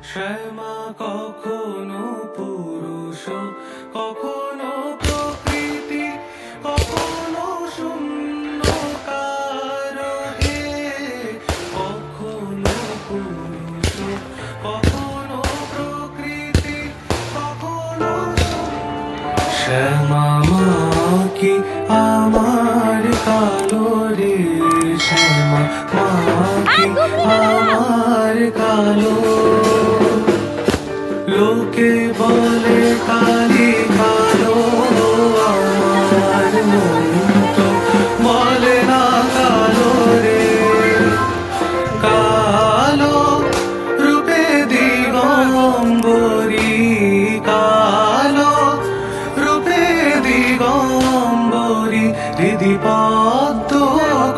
শ্যামা কখনো পুরুষ, কখনো প্রকৃতি, কখনো শূন্যকার হে, কখনো পুরুষ, কখনো প্রকৃতি, কখনো শ্যামা মা কি আমার কালো রে, শ্যামা মা কি আমার কালো। লোকে বলে কালি কালো, আমার মন তো বলে না কালো রে। কালো রূপে দিগম্বরী, কালো রূপে দিগম্বরী, হৃদি পদ্ম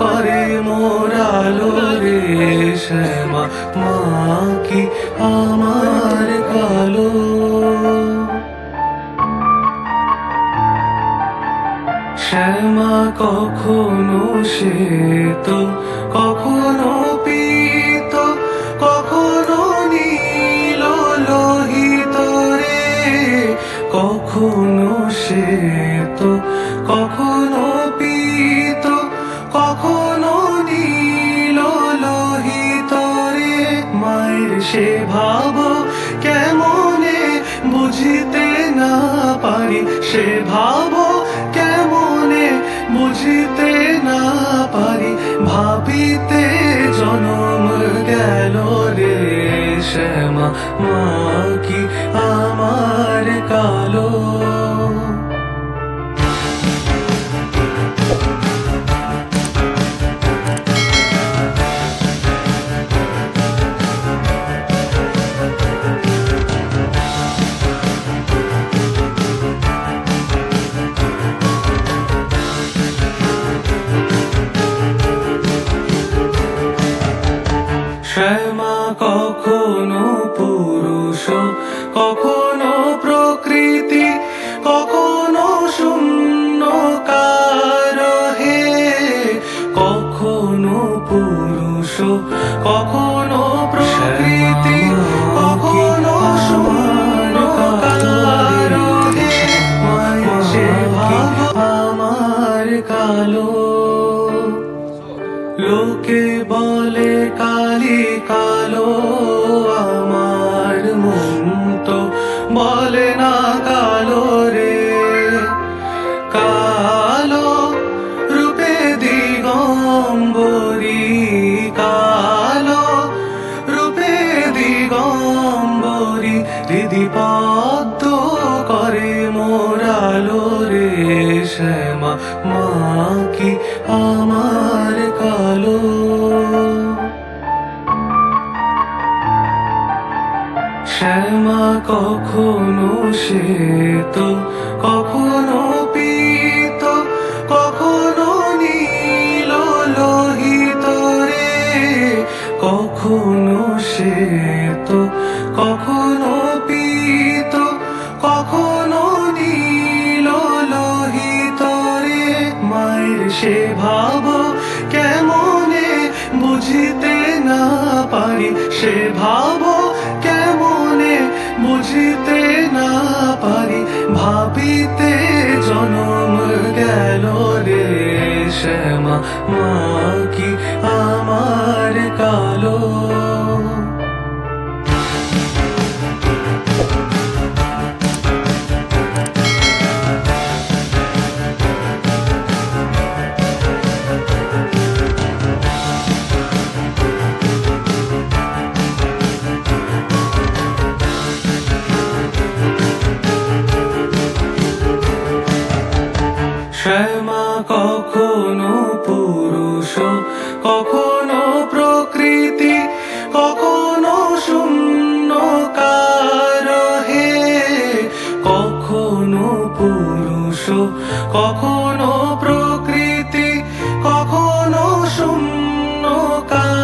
করে মোরালো রে, শ্যামা মা কি আমার কালো। শ্যামা কখনো শ্বেত, কখনো পীত, কখনো নীল লোহিত রে, কখনো শ্বেত, কখনো পীত, কখনো নীল লোহিত রে। মায়ের সে ভাব কেমনে বুঝিতে না পারি, সে ভাব কেমনে বুঝিতে না পারি, ভাবিতে জনম গেল রে, শ্যামা মা কি আমার কালো। শ্যামা কখনো পুরুষ, কখনো প্রকৃতি, কখনো শূন্যকার হে, কখনো পুরুষ, কখনো প্রকৃতি, কখনো শূন্যকার হে, সে ভাব আমার কালো। লোকে বলে কালি কালো, আমার মন তো বলে না কালো রে। কালো রূপে দিগম্বরী, কালো রূপে দিগম্বরী, হৃদি পদ্ম করে মোরালো রে, শ্যামা মা কি আমার কালো। শ্যামা কখনো শ্বেত, কখনো পীত, কখনো নীল লোহিত রে, কখনো শ্বেত, কখনো পীত, কখনো নীল লোহিত রে। মায়ের সে ভাব কেমনে বুঝিতে না পারি, সে ভাব কেমনে বুঝিতে না পারি, ভাবিতে জনম গেল রে, শ্যামা মা কি আমার কালো। শ্যামা কখনো পুরুষ, কখনো প্রকৃতি, কখনো শূন্যকার হে, কখনো পুরুষ, কখনো প্রকৃতি, কখনো শূন্যকার।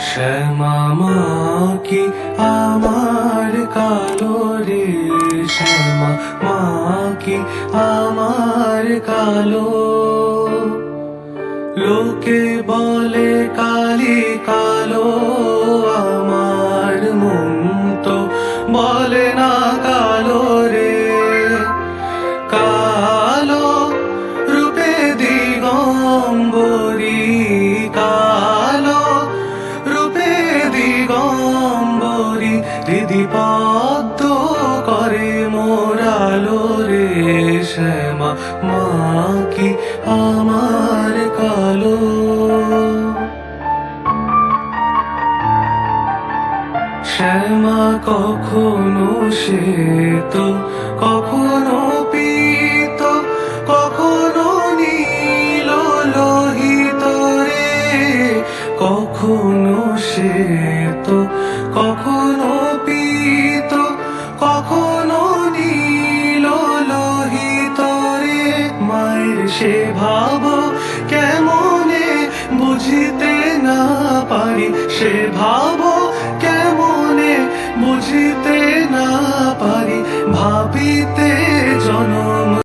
শ্যামা মা কি আমার কালো রে শ্যামা মা কি আমার কালো। লোকে বলে কালি কালো, আমার মন তো বলে না কালো রে। কালো রূপে দিগম্বরী, কালো রূপে দিগম্বরী, হৃদি পদ্ম করে মোরালো রে শ্যামা মা কি আমার কালো। শ্যামা কখনো শ্বেত, কখনো পীত, কখনো নীল লোহিত রে। কখনো শ্বেত, কখনো পীত, কখনো নীল লোহিত রে। মায়ের সে ভাব কেমনে বুঝিতে না পারি, সে ভাব কেমনে বুঝিতে না পারি, ভাবিতে জন